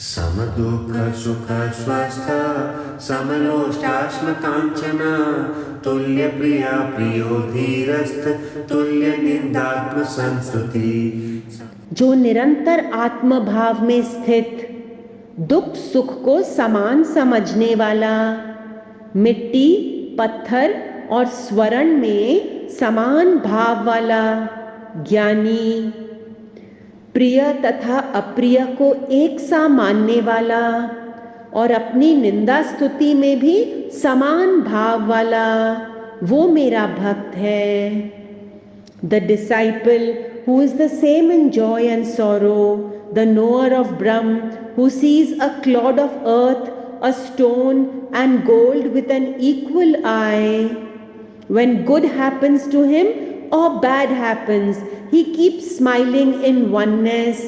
समदुःख सुख स्वस्थ समलोष्टाश्मकाञ्चना तुल्यप्रिया प्रियो धीरस्थ तुल्य निंदात्म संस्तुति। जो निरंतर आत्म भाव में स्थित, दुख सुख को समान समझने वाला, मिट्टी पत्थर और स्वर्ण में समान भाव वाला ज्ञानी, प्रिय तथा अप्रिय को एक सा मानने वाला और अपनी निंदा स्तुति में भी समान भाव वाला, वो मेरा भक्त है। The disciple who is the same in joy and sorrow, the knower of Brahm, who sees a clod of earth, a stone and gold with an equal eye. When good happens to him or bad happens, he keeps smiling in oneness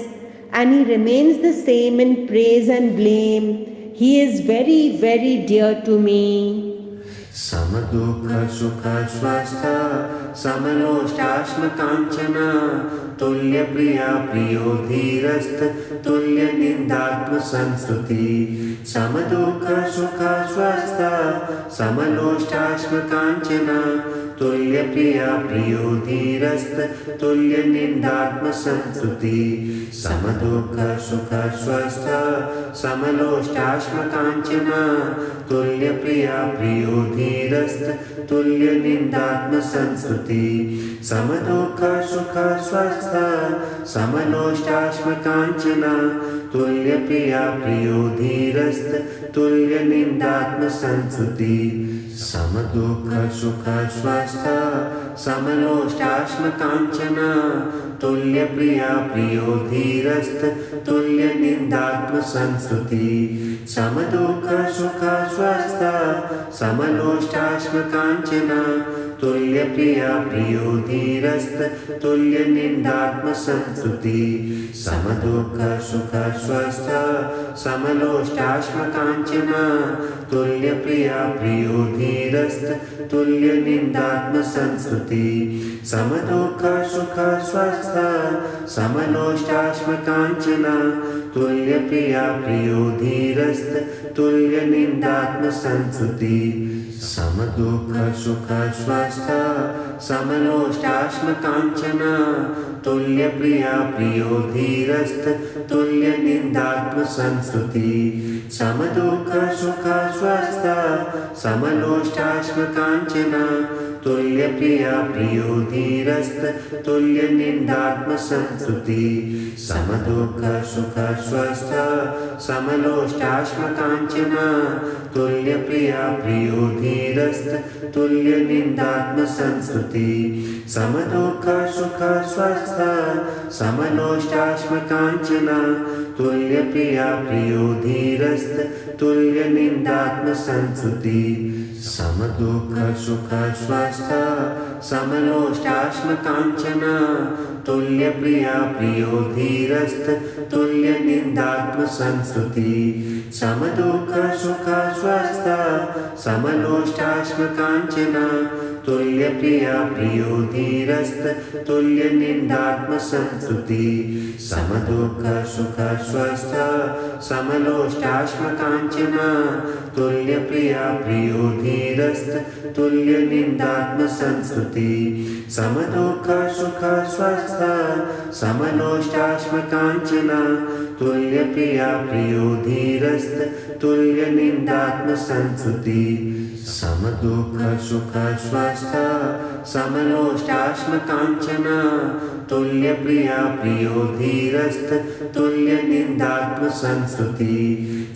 and he remains the same in praise and blame. He is very, very dear to me. समदुःख सुख स्वस्थ समलोष्टाश्मकाञ्चना तुल्यप्रिया प्रियो धीरस्थ तुल्य निंदात्म संस्तुति। समदुःख सुख स्वस्थ समलोष्टाश्मकाञ्चना तुल्यप्रिया प्रियो धीरस्थ तुल्य निंदात्म संस्तुति। समदुःख सुख स्वस्थ समलोष्टाश्मकाञ्चना तुल्यप्रिया प्रियो धीरस्थ तुल्य निंदात्म संस्तुति। समदुःख सुख स्वस्थ समलोष्टाश्मकाञ्चना तुल्यप्रिया प्रियो धीरस्थ तुल्य निंदात्म संस्तुति। समदुःख सुख स्वस्थ समलोष्टाश्मकाञ्चना तुल्यप्रिया प्रियो धीरस्थ तुल्य निंदात्म संस्तुति। समदुःख सुख स्वस्थ समलोष्टाश्मकाञ्चना तुल्यप्रिया प्रियो धीरस्थ तुल्य निंदात्म संस्तुति। समदुःख सुख स्वस्थ समलोष्टाश्मकाञ्चना तुल्यप्रिया प्रियो धीरस्थ तुल्य निंदात्म संस्तुति। समदुःख सुख स्वस्थ समलोष्टाश्मकाञ्चना तुल्यप्रिया प्रियो धीरस्थ तुल्य निंदात्म संस्तुति। समदुःख सुख स्वस्थ समलोष्टाश्मकाञ्चना तुल्यप्रिया प्रियो धीरस्थ तुल्य निंदात्म संस्तुति। समदुःख सुख स्वस्थ समलोष्टाश्मकाञ्चना तुल्यप्रिया प्रियो धीरस्थ तुल्य निंदात्म संस्तुति। समदुःख सुख स्वस्थ समलोष्टाश्मकाञ्चना तुल्यप्रिया प्रियो धीरस्थ तुल्य निंदात्म संस्तुति। समदुःख सुख स्वस्थ समलोष्टाश्मकाञ्चना तुल्यप्रिया प्रियो धीरस्थ तुल्य निंदात्म संस्तुति। समदुःख सुख स्वस्थ समलोष्टाश्मकाञ्चना तुल्यप्रिया प्रियो धीरस्थ तुल्य निंदात्म संस्तुति। समदुःख सुख स्वस्थ समलोष्टाश्मकाञ्चना तुल्यप्रिया प्रियो धीरस्थ तुल्य निंदात्म संस्तुति। समदुःख सुख स्वस्थ समलोष्टाश्मकाञ्चना तुल्यप्रिया प्रियो धीरस्थ तुल्य निंदात्म संस्तुति। समदुःख सुख स्वस्थ समलोष्टाश्मकाञ्चना तुल्यप्रिया प्रियो धीरस्थ तुल्य निंदात्म संस्तुति। समदुःख सुख स्वस्थ समलोष्टाश्मकाञ्चना तुल्यप्रिया प्रियो धीरस्थ तुल्य निंदात्म संस्तुति।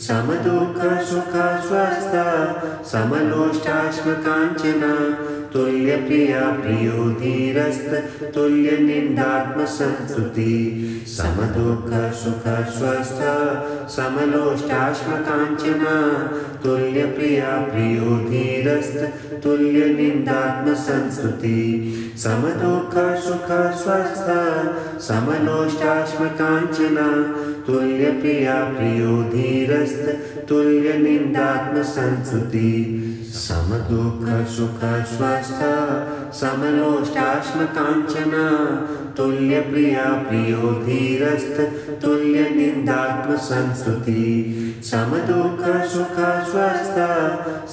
समदुःख सुख स्वस्थ समलोष्टाश्मकाञ्चना तुल्यप्रिया प्रियो धीरस्थ तुल्य निंदात्म संस्तुति। समदुःख सुख स्वस्थ समलोष्टाश्मकाञ्चना तुल्यप्रिया प्रियो धीरस्थ तुल्य निंदात्म संस्तुति। समदुःख सुख स्वस्थ समलोष्टाश्मकाञ्चना तुल्यप्रिया प्रियो धीरस्थ तुल्य निंदात्म संस्तुति। समदुःख सुख स्वस्थ समलोष्टाश्मकाञ्चना तुल्य प्रिया प्रियो धीरस्त तुल्य निंदात्म संस्तुति समदुःख सुख स्वस्थ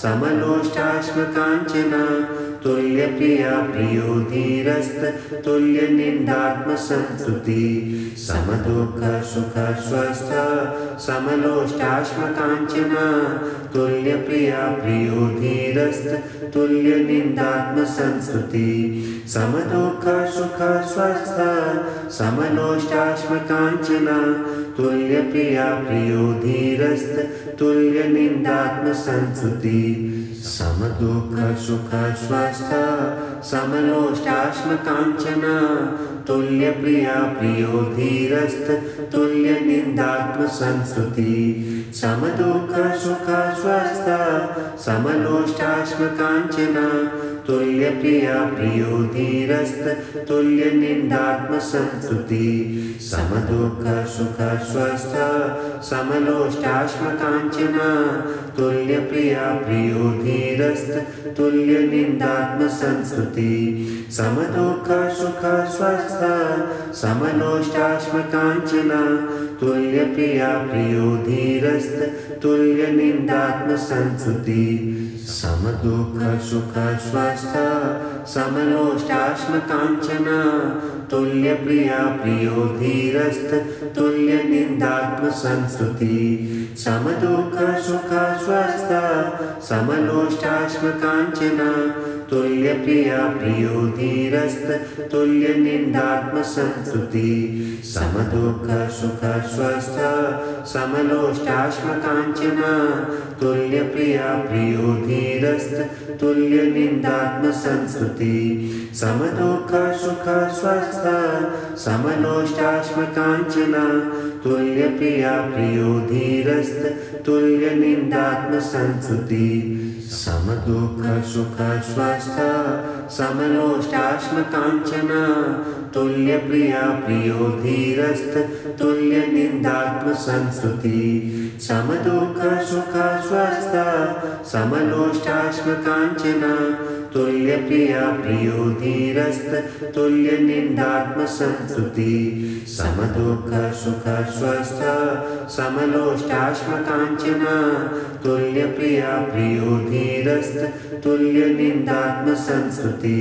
समलोष्टाश्म कांचना तुल्य प्रिया प्रियो धीरस्त तुल्य निंदात्म संस्तुति समदुःख सुख स्वस्थ समलोष्टाश्म कांचना तुल्य प्रिया प्रियो धीरस्त तुल्य निंदात्म संस्तुति समदुःख सुख स्वस्थ समलोष्टाश्म कांचना तुल्य प्रिया प्रियो धीरस्त तुल्य निंदात्म संस्तुति समदुःख सुख स्वस्थ समलोष्टाश्म कांचना तुल्य प्रिया प्रियो धीरस्त तुल्य निंदात्म संस्तुति समदुःख सुख स्वस्थ समलोष्टाश्म कांचना तुल्य प्रिया प्रियो धीरस्त तुल्य निंदात्म संस्तुति समदुःख सुख स्वस्थ समलोष्टाश्म कांचना तुल्य प्रिया प्रियो धीरस्त तुल्य निंदात्म संस्तुति समदुःख सुख स्वस्थ समलोष्टाश्म कांचना तुल्य प्रिया प्रियो धीरस्त तुल्य निंदात्म संस्तुति समदुःख सुख स्वस्थ समलोष्टाश्म कांचना तुल्य प्रिया प्रियो धीरस्त तुल्य निंदात्म संस्तुति समदुःख सुख स्वस्थ समलोष्टाश्म कांचना तुल्य प्रिया प्रियो धीरस्त तुल्य निंदात्म संस्तुति समदुःख सुख स्वस्थ समलोष्टाश्म कांचना तुल्य प्रिया प्रियो धीरस्त तुल्य निंदात्म संस्तुति समदुःख सुख स्वस्थ समलोष्टाश्म कांचना तुल्य प्रिया प्रियो धीरस्त तुल्य निंदात्म संस्तुति समदुःख सुख स्वस्थ समलोष्टाश्म कांचना तुल्य प्रिया प्रियो धीरस्त तुल्य निंदात्म संस्तुति समदुःख सुख स्वस्थ समलोष्टाश्म कांचना तुल्य प्रिया प्रियो धीरस्त तुल्य निंदात्म संस्तुति समदुःख सुख स्वस्थ समलोष्टाश्म कांचना तुल्य प्रिया प्रियो धीरस्त तुल्य निंदात्म संस्तुति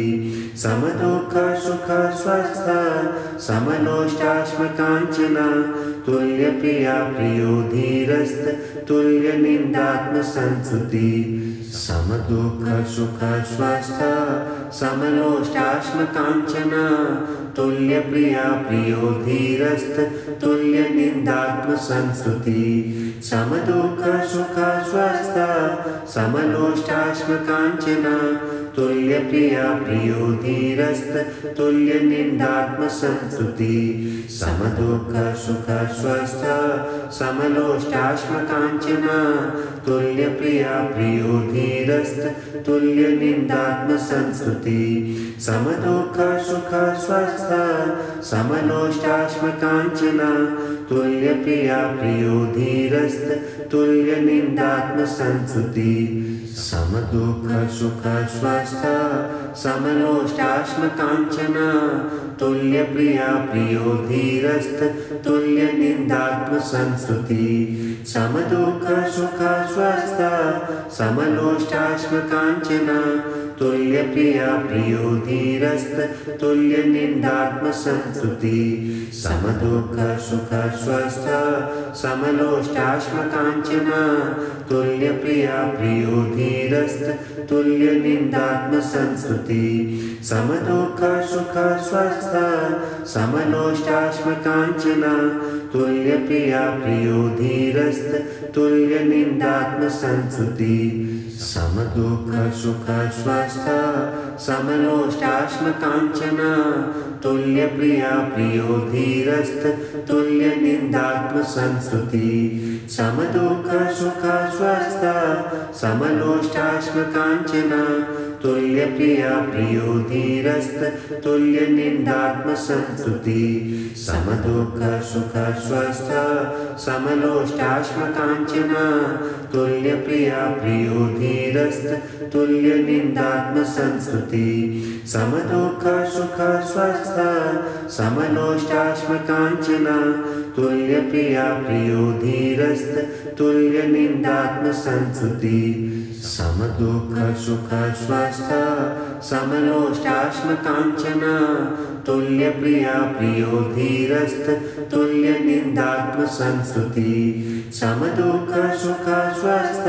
समदुःख सुख स्वस्थ समलोष्टाश्म कांचना तुल्य प्रिया प्रियो धीरस्त तुल्य निंदात्म संस्तुति समदुःख सुख स्वस्थ समलोष्टाश्म कांचना तुल्य प्रिया प्रियो धीरस्त तुल्य निंदात्म संस्तुति समदुःख सुख स्वस्थ समलोष्टाश्म कांचना तुल्य प्रिया प्रियो धीरस्त तुल्य निंदात्म संस्तुति समदुःख सुख स्वस्थ समलोष्टाश्म कांचना तुल्य प्रिया प्रियो धीरस्त तुल्य निंदात्म संस्तुति समदुःख सुख स्वस्थ समलोष्टाश्म कांचना तुल्य प्रिया प्रियो धीरस्त तुल्य निंदात्म संस्तुति समदुःख सुख स्वस्थ समलोष्टाश्म कांचना तुल्य प्रिया प्रियो धीरस्त तुल्य निंदात्म संस्तुति समदुःख सुख स्वस्थ समलोष्टाश्म कांचना तुल्य प्रिया प्रियो धीरस्त तुल्य निंदात्म संस्तुति समदुःख सुख स्वस्थ समलोष्टाश्म कांचना तुल्य प्रिया प्रियो धीरस्त तुल्य निंदात्म संस्तुति समदुःख सुख स्वस्थ समलोष्टाश्म कांचना तुल्य प्रिया प्रियो धीरस्त तुल्य निंदात्म संस्तुति समदुःख सुख स्वस्थ समलोष्टाश्म कांचना तुल्य प्रिया प्रियो धीरस्त तुल्य निंदात्म संस्तुति समदुःख सुख स्वस्थ समलोष्टाश्म कांचना तुल्य प्रिया प्रियो धीरस्त तुल्य निंदात्म संस्तुति समदुःख सुख स्वस्थ समलोष्टाश्मकाञ्चना तुल्यप्रिया प्रियो धीरस्त तुल्यनिन्दात्मसंस्तुति समदुःख सुख स्वस्थ समलोष्टाश्मकाञ्चना तुल्यप्रिया प्रियो धीरस्त तुल्यनिन्दात्मसंस्तुति समदुःख सुख स्वस्थ समलोष्टाश्मकाञ्चना तुल्यप्रिया प्रियो धीरस्त तुल्यनिन्दात्मसंस्तुति समदुःख सुख स्वस्थ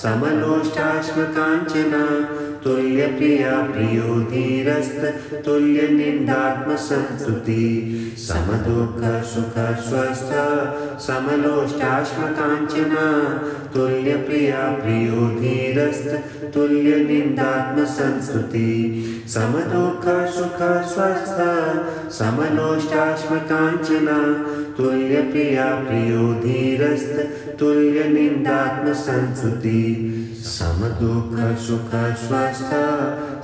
समलोष्टाश्मकाञ्चना तुल्यप्रिया प्रियो धीरस्त तुल्यनिन्दात्मसंस्तुति समदुःख सुख स्वस्थ समलोष्टाश्मकाञ्चना तुल्यप्रिया प्रियो धीरस्त तुल्यनिन्दात्मसंस्तुति समदुःख सुख स्वस्थ समलोष्टाश्मकाञ्चना तुल्यप्रिया प्रियो धीरस्त तुल्यनिन्दात्मसंस्तुति समदुःख सुख स्वस्थ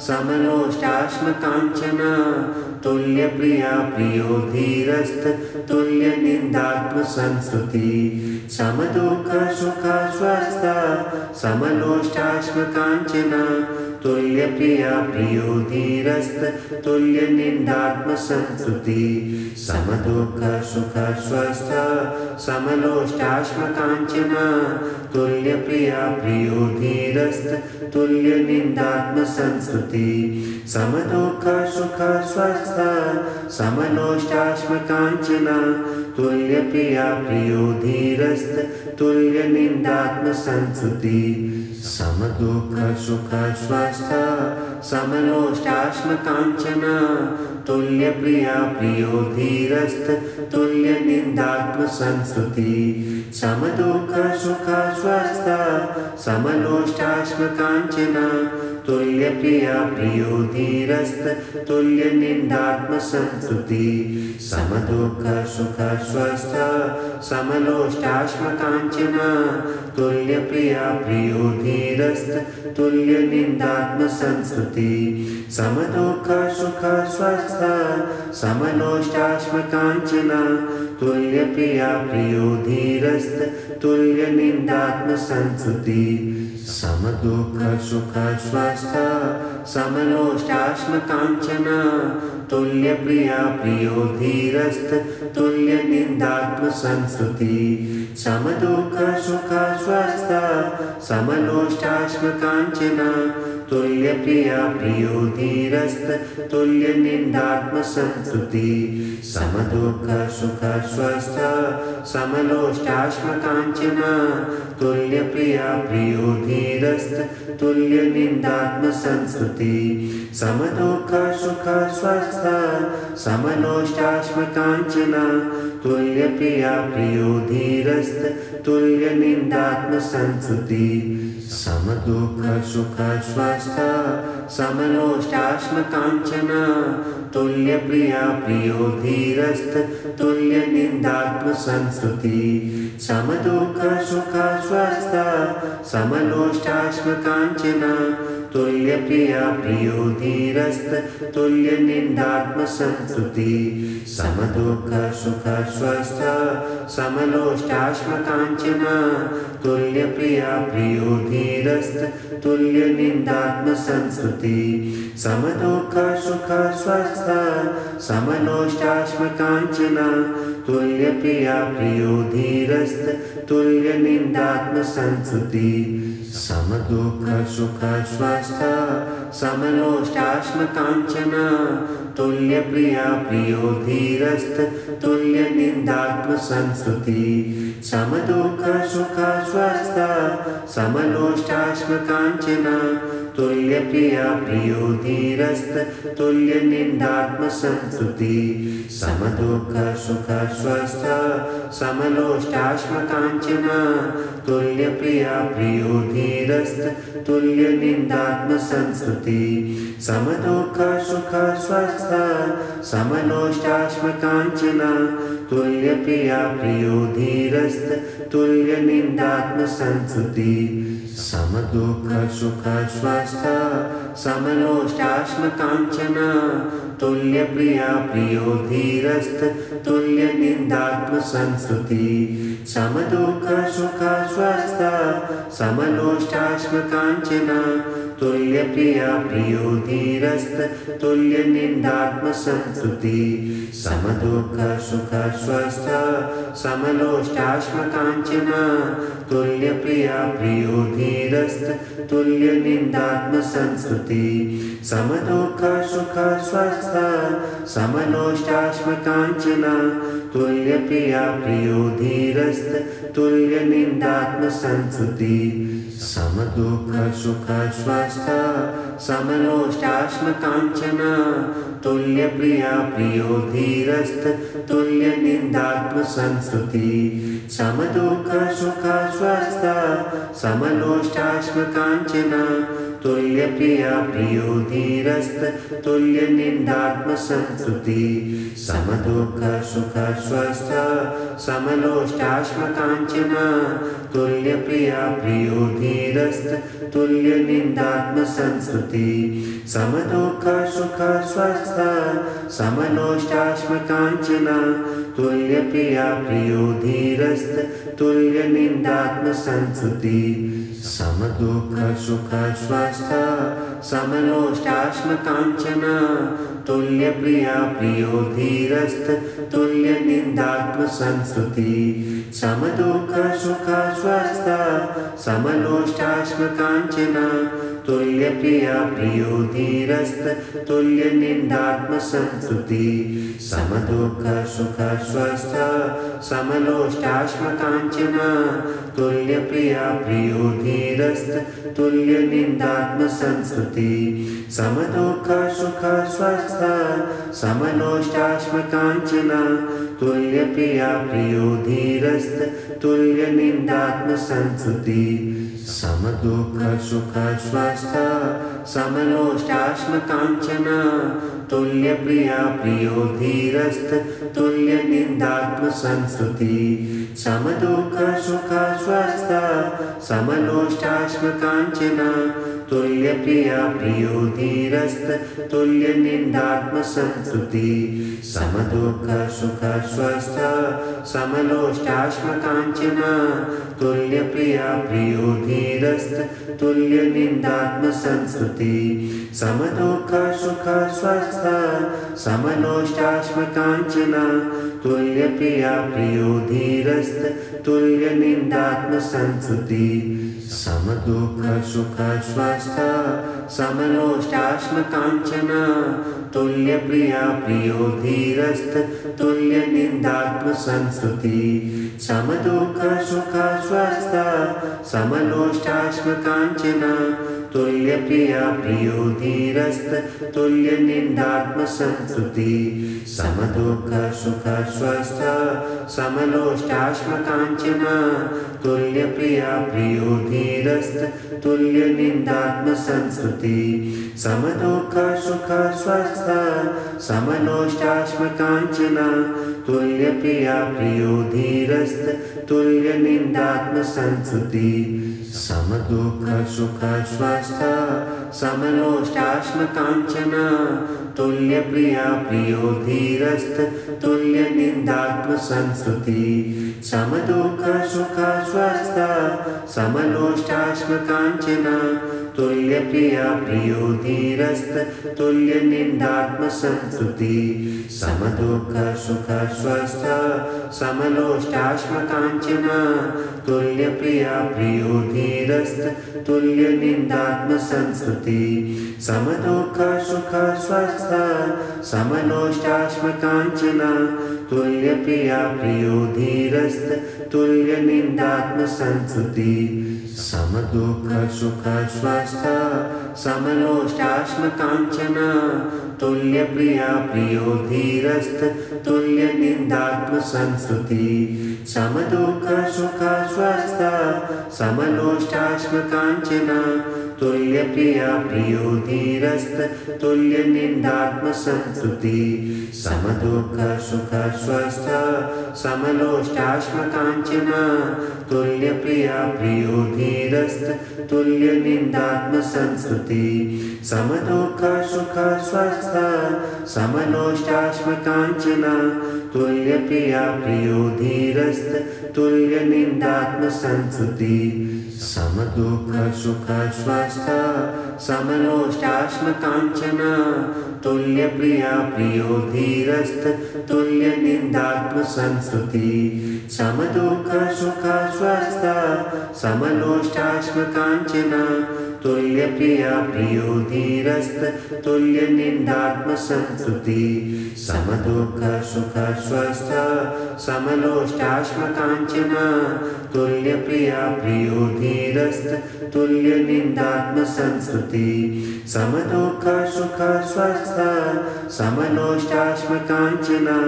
समलोष्टाश्मकाञ्चना तुल्यप्रिया प्रियो धीरस्त तुल्यनिन्दात्मसंस्तुति समदुःख सुख स्वस्थ समलोष्टाश्मकाञ्चना तुल्यप्रिया प्रियो धीरस्त तुल्यनिन्दात्मसंस्तुति समदुःख सुख स्वस्थ समलोष्टाश्मकाञ्चना तुल्यप्रिया प्रियो धीरस्त तुल्यनिन्दात्मसंस्तुति समदुःख सुख स्वस्थ समलोष्टाश्मकाञ्चना तुल्यप्रिया प्रियो धीरस्त तुल्यनिन्दात्मसंस्तुति समदुःख सुख स्वस्थ समलोष्टाश्मकाञ्चना तुल्यप्रिया प्रियो धीरस्त तुल्यनिन्दात्मसंस्तुति समदुःख सुख स्वस्थ समलोष्टाश्मकाञ्चना तुल्यप्रिया प्रियो धीरस्त तुल्यनिन्दात्मसंस्तुति समदुःख सुख स्वस्थ समलोष्टाश्मकाञ्चना तुल्यप्रिया प्रियो धीरस्त तुल्यनिन्दात्मसंस्तुति समदुःख सुख स्वस्थ समलोष्टाश्मकाञ्चना तुल्यप्रिया प्रियो धीरस्त तुल्यनिन्दात्मसंस्तुति समदुःख सुख स्वस्थ समलोष्टाश्मकाञ्चना तुल्यप्रिया प्रियो धीरस्त तुल्यनिन्दात्मसंस्तुति समदुःख सुख स्वस्थ समलोष्टाश्मकाञ्चना तुल्यप्रिया प्रियो धीरस्त तुल्यनिन्दात्मसंस्तुति समदुःख सुख स्वस्थ समलोष्टाश्मकाञ्चना तुल्यप्रिया प्रियो धीरस्त तुल्यनिन्दात्मसंस्तुति समदुःख सुख स्वस्थ समलोष्टाश्मकाञ्चना तुल्यप्रिया प्रियो धीरस्त तुल्यनिन्दात्मसंस्तुति समदुःख सुख स्वस्थ समलोष्टाश्मकाञ्चना तुल्यप्रिया प्रियो धीरस्त तुल्यनिन्दात्मसंस्तुति समदुःख सुख स्वस्थ समलोष्टाश्मकाञ्चना तुल्यप्रिया प्रियो धीरस्त तुल्यनिन्दात्मसंस्तुति समदुःख सुख स्वस्थ समलोष्टाश्मकाञ्चना तुल्यप्रिया प्रियो धीरस्त तुल्यनिन्दात्मसंस्तुति समदुःख सुख स्वस्थ समलोष्टाश्मकाञ्चना तुल्यप्रिया प्रियो धीरस्त तुल्यनिन्दात्मसंस्तुति समदुःख सुख स्वस्थ समलोष्टाश्मकाञ्चना तुल्यप्रिया प्रियो धीरस्त तुल्यनिन्दात्मसंस्तुति समदुःख सुख स्वस्थ समलोष्टाश्मकाञ्चना तुल्यप्रिया प्रियो धीरस्त तुल्यनिन्दात्मसंस्तुति समदुःख सुख स्वस्थ समलोष्टाश्मकाञ्चना तुल्यप्रिया प्रियो धीरस्त तुल्यनिन्दात्मसंस्तुति समदुःख सुख स्वस्थ समलोष्टाश्मकाञ्चना तुल्यप्रिया प्रियो धीरस्त तुल्यनिन्दात्मसंस्तुति समदुःख सुख स्वस्थ समलोष्टाश्मकाञ्चना तुल्यप्रिया प्रियो धीरस्त तुल्यनिन्दात्मसंस्तुति समदुःख सुख स्वस्थ समलोष्टाश्मकाञ्चना तुल्यप्रिया प्रियो धीरस्त तुल्यनिन्दात्मसंस्तुति समदुःख सुख स्वस्थ समलोष्टाश्मकाञ्चना तुल्यप्रिया प्रियो धीरस्त तुल्यनिन्दात्मसंस्तुति समदुःख सुख स्वस्थ समलोष्टाश्मकाञ्चना तुल्यप्रिया प्रियो धीरस्त तुल्यनिन्दात्मसंस्तुति समदुःख सुख स्वस्थ समलोष्टाश्मकाञ्चना तुल्यप्रिया प्रियो धीरस्त तुल्यनिन्दात्मसंस्तुति समदुःख सुख स्वस्थ समलोष्टाश्मकाञ्चना तुल्यप्रिया प्रियो धीरस्त तुल्यनिन्दात्मसंस्तुति समदुःख सुख स्वस्थ समलोष्टाश्मकाञ्चना तुल्यप्रिया प्रियो धीरस्त तुल्यनिन्दात्मसंस्तुति समदुःख सुख स्वस्थ समलोष्टाश्मकाञ्चना तुल्यप्रिया प्रियो धीरस्त तुल्यनिन्दात्मसंस्तुति समदुःख सुख स्वस्थ समलोष्टाश्मकाञ्चना तुल्यप्रिया प्रियो धीरस्त तुल्यनिन्दात्मसंस्तुति समदुःख सुख स्वस्थ समलोष्टाश्मकाञ्चना तुल्यप्रिया प्रियो धीरस्त तुल्यनिन्दात्मसंस्तुति समदुःख सुख स्वस्थ समलोष्टाश्मकाञ्चना तुल्यप्रिया प्रियो धीरस्त तुल्यनिन्दात्मसंस्तुति समदुःख सुख स्वस्थ समलोष्टाश्मकाञ्चना तुल्यप्रिया प्रियो धीरस्त तुल्यनिन्दात्मसंस्तुति समदुःख सुख स्वस्थ समलोष्टाश्मकाञ्चना तुल्यप्रिया प्रियो धीरस्त तुल्यनिन्दात्मसंस्तुति समदुःख सुख स्वस्थ समलोष्टाश्मकाञ्चना तुल्यप्रिया प्रियो धीरस्त तुल्यनिन्दात्मसंस्तुति समदुःख सुख स्वस्थ समलोष्टाश्मकाञ्चना तुल्यप्रिया प्रियो धीरस्त तुल्यनिन्दात्मसंस्तुति समदुःख सुख स्वस्थ समलोष्टाश्मकाञ्चना तुल्यप्रिया प्रियो धीरस्त तुल्यनिन्दात्मसंस्तुति समदुःख सुख स्वस्थ समलोष्टाश्मकाञ्चना तुल्यप्रिया प्रियो धीरस्त तुल्यनिन्दात्मसंस्तुति समदुःख सुख स्वस्थ समलोष्टाश्मकाञ्चना तुल्यप्रिया प्रियो धीरस्त तुल्यनिन्दात्मसंस्तुति समदुःख सुख स्वस्थ समलोष्टाश्मकाञ्चना तुल्यप्रिया प्रियो धीरस्त तुल्यनिन्दात्मसंस्तुति समदुःख सुख स्वस्थ समलोष्टाश्मकाञ्चना तुल्यप्रिया प्रियो धीरस्त तुल्यनिन्दात्मसंस्तुति समदुःख सुख स्वस्थ समलोष्टाश्मकाञ्चना तुल्यप्रिया प्रियो धीरस्त तुल्यनिन्दात्मसंस्तुति समदुःख सुख स्वस्थ समलोष्टाश्मकाञ्चना तुल्यप्रिया प्रियो धीरस्त तुल्यनिन्दात्मसंस्तुति समदुःख सुख स्वस्थ समलोष्टाश्मकाञ्चना तुल्यप्रिया प्रियो धीरस्त तुल्यनिन्दात्मसंस्तुति समदुःख सुख स्वस्थ समलोष्टाश्मकाञ्चना तुल्यप्रिया प्रियो धीरस्त तुल्यनिन्दात्मसंस्तुति समदुःख सुख स्वस्थ समलोष्टाश्मकाञ्चना तुल्यप्रिया प्रियो धीरस्त तुल्यनिन्दात्मसंस्तुति समदुःख सुख स्वस्थ समलोष्टाश्मकाञ्चना तुल्यप्रिया प्रियो धीरस्त तुल्यनिन्दात्मसंस्तुति समदुःख सुख स्वस्थ समलोष्टाश्मकाञ्चना तुल्यप्रिया प्रियो धीरस्त तुल्यनिन्दात्मसंस्तुति समदुःख सुख स्वस्थ समलोष्टाश्मकाञ्चना तुल्यप्रिया प्रियो धीरस्त तुल्य निंदात्म संस्तुति समदुःख सुख स्वस्थ समलोष्टाश्म कांचना तुल्य प्रिया प्रियो धीरस्त तुल्य निंदात्म संस्तुति समदुःख सुख स्वस्थ समलोष्टाश्म कांचना तुल्य प्रिया प्रियो धीरस्त तुल्य निंदात्म संस्तुति समदुःख सुख स्वस्थ समलोष्टाश्म कांचना तुल्य प्रिया प्रियो धीरस्त तुल्य निंदात्म संस्तुति समदुःख सुख स्वस्थ समलोष्टाश्म कांचना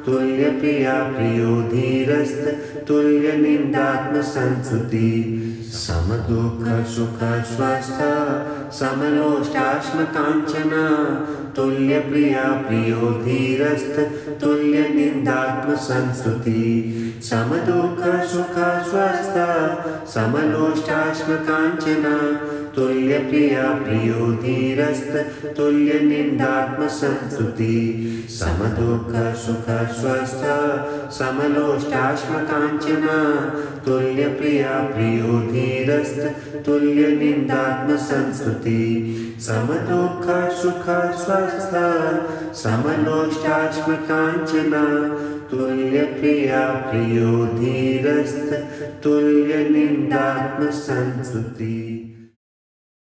तुल्य प्रिया प्रियो धीरस्त तुल्य निंदात्म संस्तुति समदुःख सुख स्वस्थ समलोष्टाश्म कांचना तुल्य प्रिया प्रियो धीरस्त तुल्य निंदात्म संस्तुति समदुःख सुख स्वस्थ समलोष्टाश्म कांचना तुल्य प्रिया प्रियो धीरस्त तुल्य निंदात्म संस्तुति समदुःख सुख स्वस्थ समलोष्टाश्म कांचना तुल्य प्रिया प्रियो धीरस्त तुल्य निंदात्म संस्तुति समदुःख सुख स्वस्थ समलोष्टाश्म कांचना तुल्य प्रिया प्रियो धीरस्त तुल्य निंदात्म संस्तुति।